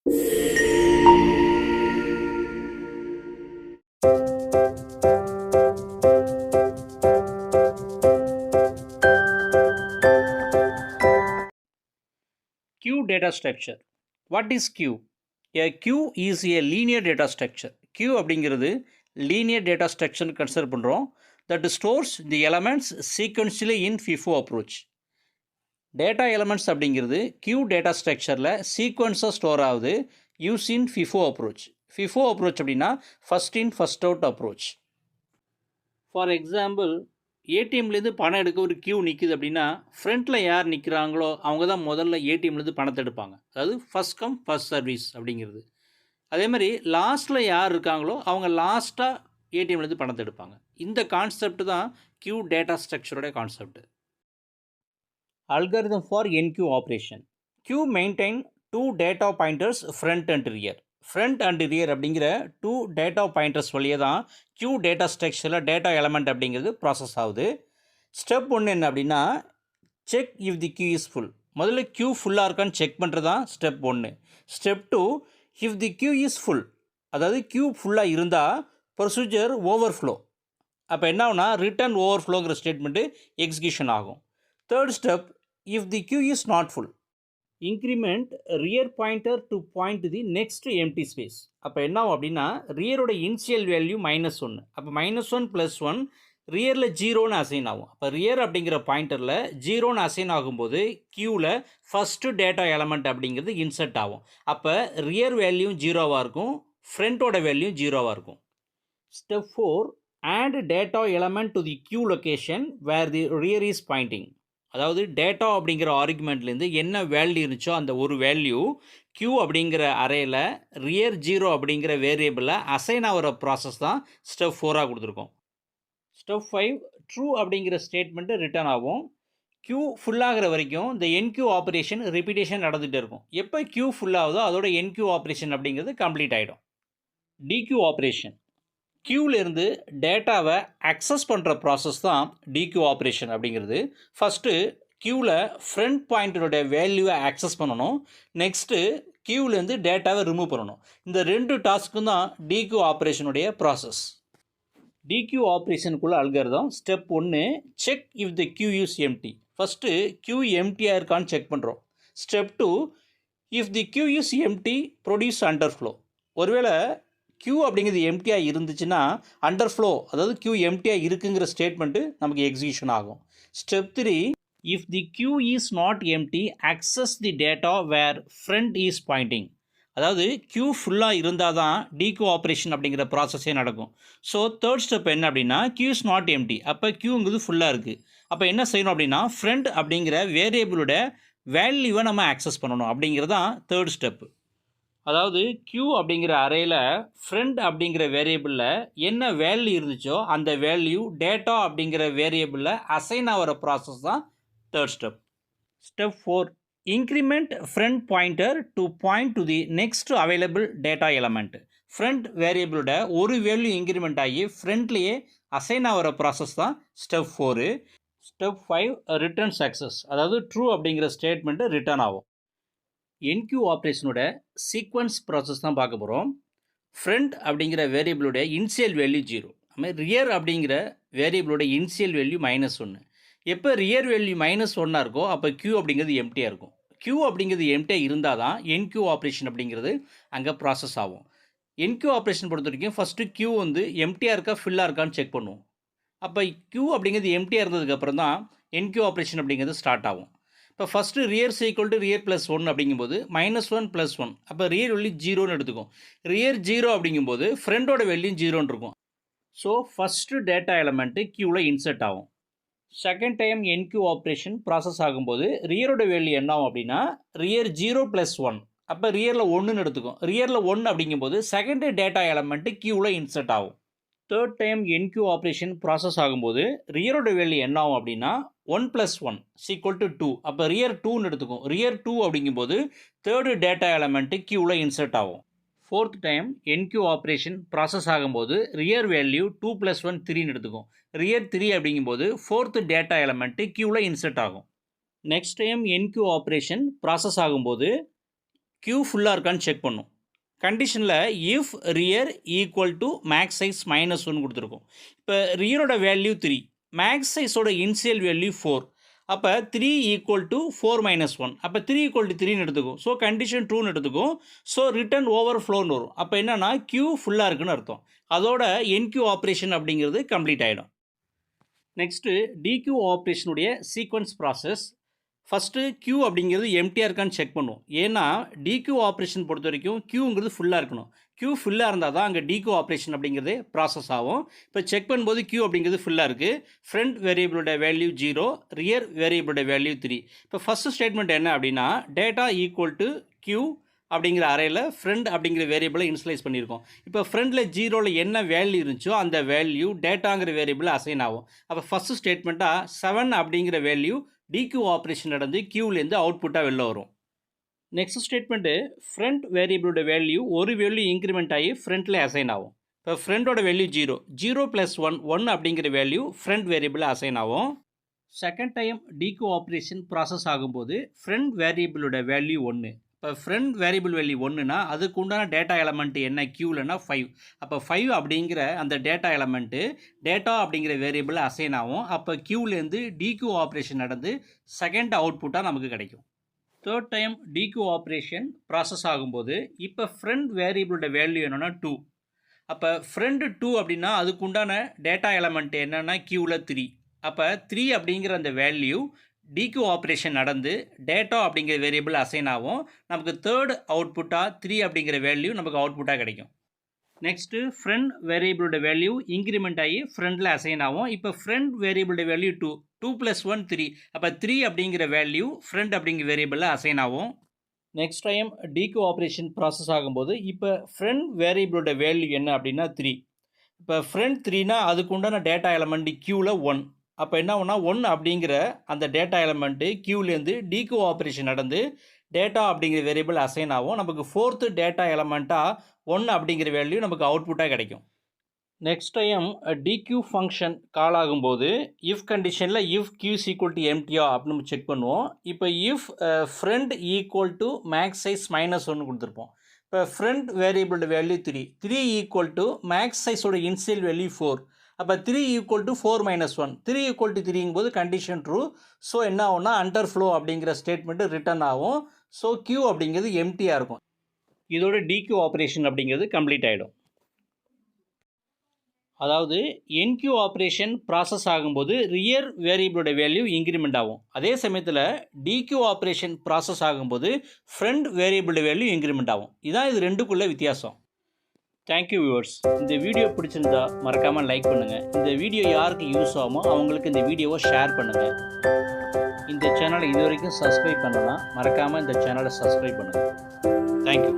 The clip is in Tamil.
Queue data structure. What is queue? A queue is a linear data structure. Queue அப்படிங்கிறது linear data structure கன்சிடர் பண்ணுறோம் that stores the elements sequentially in FIFO approach. Data elements அப்படிங்கிறது queue data structureல சீக்வன்ஸாக ஸ்டோர் ஆகுது use in FIFO approach. FIFO approach அப்படின்னா first in first out approach. For example, ஏடிஎம்லேருந்து பணம் எடுக்க ஒரு கியூ நிற்குது அப்படின்னா ஃப்ரண்ட்டில் யார் நிற்கிறாங்களோ அவங்க தான் முதல்ல ஏடிஎம்லேருந்து பணத்தை எடுப்பாங்க. அதாவது ஃபஸ்ட் கம் ஃபஸ்ட் சர்வீஸ் அப்படிங்கிறது. அதே மாதிரி லாஸ்ட்டில் யார் இருக்காங்களோ அவங்க லாஸ்ட்டாக ஏடிஎம்லேருந்து பணத்தை எடுப்பாங்க. இந்த கான்செப்ட் தான் கியூ டேட்டா ஸ்ட்ரக்சரோட concept. Algorithm for enqueue operation. Queue maintain 2 data pointers front and rear. Front and rear அப்படிங்கிற 2 டேட்டா பாயிண்டர்ஸ் வழியே தான் கியூ டேட்டா ஸ்ட்ரக்சரில் டேட்டா எலமெண்ட் அப்படிங்கிறது ப்ராசஸ் ஆகுது. ஸ்டெப் 1 என்ன அப்படின்னா, check if the queue is full. முதல்ல கியூ ஃபுல்லாக இருக்கான்னு செக் பண்ணுறது தான் step 1. Step 2, if the queue is full, அதாவது கியூ ஃபுல்லாக இருந்தால் ப்ரொசீஜர் ஓவர்ஃப்ளோ. அப்போ என்ன ஆகுனா ரிட்டர்ன் ஓவர்ஃப்ளோங்கிற ஸ்டேட்மெண்ட்டு எக்ஸிக்யூஷன் ஆகும். Third step, if the queue is not full, increment rear pointer to point the next empty space. அப்போ என்ன ஆகும் அப்படின்னா ரியரோட இனிஷியல் வேல்யூ -1. அப்போ -1 + 1 ரியரில் 0ன்னு அசைன் ஆகும். அப்போ ரியர் அப்படிங்கிற பாயிண்டரில் 0ன்னு அசைன் ஆகும்போது கியூவில் ஃபஸ்ட்டு டேட்டா எலமெண்ட் அப்படிங்கிறது இன்சர்ட் ஆகும். அப்போ ரியர் வேல்யூ 0வாக இருக்கும், ஃப்ரண்ட்டோட வேல்யூ 0வாக இருக்கும். Step 4, add data element to the queue location where the rear is pointing. அதாவது டேட்டா அப்படிங்கிற ஆர்குமெண்ட்லேருந்து என்ன வேல்யூ இருந்துச்சோ அந்த ஒரு வேல்யூ கியூ அப்படிங்கிற அரேயில் ரியர் 0 அப்படிங்கிற வேரியபிளில் அசைன் ஆகிற ப்ராசஸ் தான் ஸ்டெப் 4ஆக கொடுத்துருக்கோம். ஸ்டெப் 5, ட்ரூ அப்படிங்கிற ஸ்டேட்மெண்ட்டு ரிட்டர்ன் ஆகும். கியூ ஃபுல்லாகிற வரைக்கும் இந்த என்கியூ ஆப்ரேஷன் ரிப்பீட்டேஷன் நடந்துகிட்டே இருக்கும். எப்போ கியூ ஃபுல்லாகுதோ அதோட என்கியூ ஆப்ரேஷன் அப்படிங்கிறது கம்ப்ளீட் ஆகிடும். டிக்யூ ஆப்ரேஷன். கியூவிலேருந்து டேட்டாவை அக்சஸ் பண்ணுற ப்ராசஸ் தான் டிக்யூ ஆப்ரேஷன் அப்படிங்கிறது. ஃபஸ்ட்டு கியூவில் ஃப்ரண்ட் பாயிண்டரோட வேல்யூவை அக்சஸ் பண்ணணும். நெக்ஸ்ட்டு கியூவிலேருந்து டேட்டாவை ரிமூவ் பண்ணணும். இந்த 2 டாஸ்க்கும் தான் டிக்யூ ஆப்ரேஷனுடைய ப்ராசஸ். டிக்யூ ஆப்ரேஷனுக்குள்ள algorithm. Step 1, check if the queue is empty. First queue எம்டியாக இருக்கான்னு செக் பண்ணுறோம். Step 2, if the queue is empty produce underflow. ஒருவேளை கியூ அப்படிங்கிறது எம்டியாக இருந்துச்சுன்னா அண்டர்ஃப்ளோ, அதாவது கியூ எம்டியாக இருக்குங்கிற ஸ்டேட்மெண்ட்டு நமக்கு எக்ஸிக்யூஷன் ஆகும். Step 3, if the queue is not empty access the data where front is pointing. அதாவது கியூ ஃபுல்லாக இருந்தால் தான் டிக்யூ ஆப்ரேஷன் அப்படிங்கிற ப்ராசஸே நடக்கும். ஸோ தேர்ட் ஸ்டெப் என்ன அப்படின்னா, கியூ இஸ் நாட் எம்டி, அப்போ கியூங்கிறது ஃபுல்லாக இருக்குது. அப்போ என்ன செய்யணும் அப்படின்னா ஃப்ரண்ட் அப்படிங்கிற வேரியபிளோட வேல்யூவை நம்ம ஆக்சஸ் பண்ணணும் அப்படிங்கிறது தான் தேர்ட் ஸ்டெப்பு. அதாவது கியூ அப்படிங்கிற அரேயில் ஃப்ரண்ட் அப்படிங்கிற வேரியபிளில் என்ன வேல்யூ இருந்துச்சோ அந்த வேல்யூ டேட்டா அப்படிங்கிற வேரியபிளில் அசைன் ஆகிற ப்ராசஸ் தான் third step. Step 4, increment front pointer to point to the next available data element. Front வேரியபிளோட ஒரு வேல்யூ இன்க்ரிமெண்ட் ஆகி ஃப்ரண்ட்லேயே அசைன் ஆகிற ப்ராசஸ் தான் ஸ்டெப் 4. ஸ்டெப் 5, ரிட்டர்ன் சக்ஸஸ், அதாவது ட்ரூ அப்படிங்கிற ஸ்டேட்மெண்ட்டு ரிட்டர்ன் ஆகும். என்கியூ ஆப்ரேஷனோட சீக்வன்ஸ் ப்ராசஸ் தான் பார்க்க போகிறோம். ஃப்ரண்ட் அப்படிங்கிற வேரியபிளோட இனிஷியல் வேல்யூ 0. அதுமாதிரி ரியர் அப்படிங்கிற வேரியபிளோட இனிஷியல் வேல்யூ -1. எப்போ ரியர் வேல்யூ -1 இருக்கோ அப்போ கியூ அப்படிங்கிறது எம்டியாக இருக்கும். கியூ அப்படிங்கிறது எம்டியாக இருந்தால் தான் என்கியூ ஆப்ரேஷன் அப்படிங்கிறது அங்கே ப்ராசஸ் ஆகும். என்கியூ ஆப்ரேஷன் பொறுத்த வரைக்கும் ஃபஸ்ட்டு கியூ வந்து எம்டியாக இருக்கா ஃபில்லாக இருக்கான்னு செக் பண்ணுவோம். அப்போ கியூ அப்படிங்கிறது எம்டியாக இருந்ததுக்கப்புறம் தான் என்கியூ ஆப்ரேஷன் அப்படிங்கிறது ஸ்டார்ட் ஆகும். இப்போ first rear equal to rear +1 அப்படிங்கும்போது -1 + 1, அப்போ ரியர் வேல்யூ 0ன்னு எடுத்துக்கும். ரியர் 0 அப்படிங்கும்போது ஃப்ரெண்டோட வேல்யூ 0ன்னு இருக்கும். ஸோ ஃபஸ்ட்டு டேட்டா எலமெண்ட்டு கியூவில் இன்சர்ட் ஆகும். Second time enqueue operation process ஆகும்போது ரியரோட வேல்யூ என்ன ஆகும் அப்படின்னா ரியர் 0 + 1, அப்போ ரியரில் 1ன்னு எடுத்துக்கும். ரியரில் 1 அப்படிங்கும்போது செகண்ட் டேட்டா எலமெண்ட்டு கியூவில் இன்சர்ட் ஆகும். Third time enqueue operation process ஆகும்போது ரியரோட வேல்யூ என்ன ஆகும் அப்படின்னா 1 + 1 = 2, அப்போ ரியர் 2ன்னு எடுத்துக்கும். ரியர் 2 அப்படிங்கும்போது தேர்டு டேட்டா எலமெண்ட்டு கியூவில் இன்சர்ட் ஆகும். Fourth time enqueue operation process ஆகும்போது ரியர் வேல்யூ 2 + 1 3ன்னு எடுத்துக்கும். ரியர் 3 அப்படிங்கும்போது ஃபோர்த்து டேட்டா எலமெண்ட்டு கியூவில் இன்சர்ட் ஆகும். Next time enqueue operation process ஆகும்போது Q ஃபுல்லாக இருக்கான்னு செக் பண்ணும். கண்டிஷனில் if rear equal to max size minus ஒன்று கொடுத்துருக்கோம். இப்போ ரியரோட வேல்யூ 3, மேக்ஸ் சைஸோட இனிஷியல் வேல்யூ 4. அப்போ 3 ஈக்குவல் டு 4 மைனஸ் 1. அப்போ 3 ஈக்குவல் டு 3ன்னு எடுத்துக்கும். ஸோ கண்டிஷன் ட்ரூன்னு எடுத்துக்கும். ஸோ ரிட்டர்ன் ஓவர் ஃப்ளோன்னு வரும். அப்போ என்னன்னா Q ஃபுல்லாக இருக்குன்னு அர்த்தம். அதோட என்கியூ ஆப்ரேஷன் அப்படிங்கிறது கம்ப்ளீட் ஆகிடும். நெக்ஸ்ட்டு டிக்யூ ஆப்ரேஷனுடைய சீக்வன்ஸ் ப்ராசஸ். ஃபஸ்ட்டு Q அப்படிங்கிறது எம்டியாக இருக்கான்னு செக் பண்ணுவோம். ஏன்னா டிக்யூ ஆப்ரேஷன் பொறுத்த வரைக்கும் Qங்கிறது ஃபுல்லாக இருக்கணும். Q ஃபுல்லாக இருந்தால் தான் அங்கே டிக்யூ ஆப்ரேஷன் அப்படிங்கிறது ப்ராசஸ் ஆகும். இப்போ செக் பண்ணும்போது Q அப்படிங்கிறது ஃபுல்லாக இருக்குது. ஃப்ரண்ட் வேரியபிளோட வேல்யூ 0, ரியர் வேரியபிளோட வேல்யூ 3. இப்போ ஃபஸ்ட்டு ஸ்டேட்மெண்ட் என்ன அப்படின்னா டேட்டா ஈக்குவல் டு Q அப்படிங்கிற அறையில் ஃப்ரெண்ட் அப்படிங்கிற வேரியபிளை இன்ஸ்லைஸ் பண்ணியிருக்கோம். இப்போ ஃப்ரெண்டில் 0ல் என்ன வேல்யூ இருந்துச்சோ அந்த வேல்யூ டேட்டாங்கிற வேரியபிள் அசைன் ஆகும். அப்போ ஃபஸ்ட்டு ஸ்டேட்மெண்ட்டாக 7 அப்படிங்கிற வேல்யூ டிக்யூ ஆப்ரேஷன் நடந்து Qலேருந்து அவுட்புட்டாக வெளில வரும். நெக்ஸ்ட் ஸ்டேட்மெண்ட்டு ஃப்ரண்ட் வேரியபிளோட வேல்யூ ஒரு வேல்யூ இன்க்ரிமெண்ட் ஆகி ஃப்ரண்ட்டில் அசைன் ஆகும். இப்போ ஃப்ரண்டோட வேல்யூ 0 ப்ளஸ் 1 அப்படிங்கிற வேல்யூ ஃப்ரண்ட் வேரியபிளில் அசைன் ஆகும். செகண்ட் டைம் டிக்யூ ஆப்ரேஷன் ப்ராசஸ் ஆகும்போது ஃப்ரண்ட் வேரியபிளோட வேல்யூ 1. இப்போ ஃப்ரண்ட் வேரியபிள் வேல்யூ 1னா அதுக்கு உண்டான டேட்டா எலமெண்ட் என்ன Qலன்னா 5. அப்போ 5 அப்படிங்கிற அந்த டேட்டா எலமெண்ட்டு டேட்டா அப்படிங்கிற வேரியபிள் அசைன் ஆகும். அப்போ Qலேருந்து டிக்யூ ஆப்ரேஷன் நடந்து செகண்ட் அவுட்புட்டாக நமக்கு கிடைக்கும். தேர்ட் டைம் டிக்யூ ஆப்ரேஷன் ப்ராசஸ் ஆகும்போது இப்போ ஃப்ரண்ட் வேரியபிளோட வேல்யூ என்னென்னா 2. அப்போ ஃப்ரண்ட் 2 அப்படின்னா அதுக்கு உண்டான டேட்டா எலமெண்ட் என்னென்னா Qவில் 3. அப்போ 3 அப்படிங்கிற அந்த வேல்யூ டிக்யூ ஆப்ரேஷன் நடந்து டேட்டா அப்படிங்கிற வேரியபிள் அசைன் ஆகும். நமக்கு தேர்ட் அவுட்புட்டாக 3 அப்படிங்கிற வேல்யூ நமக்கு அவுட்புட்டாக கிடைக்கும். நெக்ஸ்ட்டு ஃப்ரண்ட் வேரியபிளோட வேல்யூ இன்க்ரிமெண்ட் ஆகி ஃப்ரண்டில் அசைன் ஆகும். இப்போ ஃப்ரண்ட் வேரியபிளோட வேல்யூ 2 ப்ளஸ் 1 3. அப்போ 3 அப்படிங்கிற வேல்யூ ஃப்ரண்ட் அப்படிங்கிற வேரியபிளில் அசைன் ஆகும். நெக்ஸ்ட் டைம் டிக்யூ ஆப்ரேஷன் ப்ராசஸ் ஆகும்போது இப்போ ஃப்ரண்ட் வேரியபிளோட வேல்யூ என்ன அப்படின்னா 3. இப்போ ஃப்ரண்ட் 3னா அதுக்கு உண்டான டேட்டா எலமெண்ட் Qவில் 1. அப்போ என்ன ஒன்றா 1 அப்படிங்கிற அந்த டேட்டா எலமெண்ட்டு Qலேருந்து டிக்யூ ஆப்ரேஷன் நடந்து டேட்டா அப்படிங்கிற வேரியபிள் அசைன் ஆகும். நமக்கு ஃபோர்த்து டேட்டா எலமெண்ட்டாக 1 அப்படிங்கிற வேல்யூ நமக்கு அவுட்புட்டாக கிடைக்கும். நெக்ஸ்ட் டைம் டிக்யூ ஃபங்க்ஷன் கால் ஆகும்போது இஃப் கண்டிஷனில் if Q is equal to empty அப்படின்னு நம்ம செக் பண்ணுவோம். இப்போ if front equal to max size minus 1 கொடுத்துருப்போம். இப்போ ஃப்ரண்ட் வேரியபிளோட வேல்யூ 3 ஈக்குவல் டு மேக்ஸ் சைஸோட இனிஷியல் வேல்யூ 4. அப்போ 3 equal to 4 minus 1. 3 equal to 3ங்கும்போது கண்டிஷன் ட்ரூ. ஸோ என்ன ஆகும்னா அண்டர் ஃப்ளோ அப்படிங்கிற ஸ்டேட்மெண்ட்டு ரிட்டர்ன் ஆகும். ஸோ Q அப்படிங்கிறது எம்டியாக இருக்கும். இதோட டிக்யூ ஆப்ரேஷன் அப்படிங்கிறது கம்ப்ளீட் ஆகிடும். அதாவது என்கியூ ஆப்ரேஷன் ப்ராசஸ் ஆகும்போது ரியர் வேரியபிளோட வேல்யூ இன்க்ரிமெண்ட் ஆகும். அதே சமயத்தில் டிக்யூ ஆப்ரேஷன் ப்ராசஸ் ஆகும்போது ஃப்ரண்ட் வேரியபிளோட வேல்யூ இன்க்ரிமெண்ட் ஆகும். இதான் இது ரெண்டுக்குள்ள வித்தியாசம். Thank you viewers. இந்த வீடியோ பிடிச்சிருந்தா மறக்காமல் லைக் பண்ணுங்கள். இந்த வீடியோ யாருக்கு யூஸ் ஆகுமோ அவங்களுக்கு இந்த வீடியோவை ஷேர் பண்ணுங்கள். இந்த சேனலை இது வரைக்கும் சப்ஸ்கிரைப் பண்ணலாம், மறக்காமல் இந்த சேனலை சப்ஸ்கிரைப் பண்ணுங்கள். தேங்க்யூ.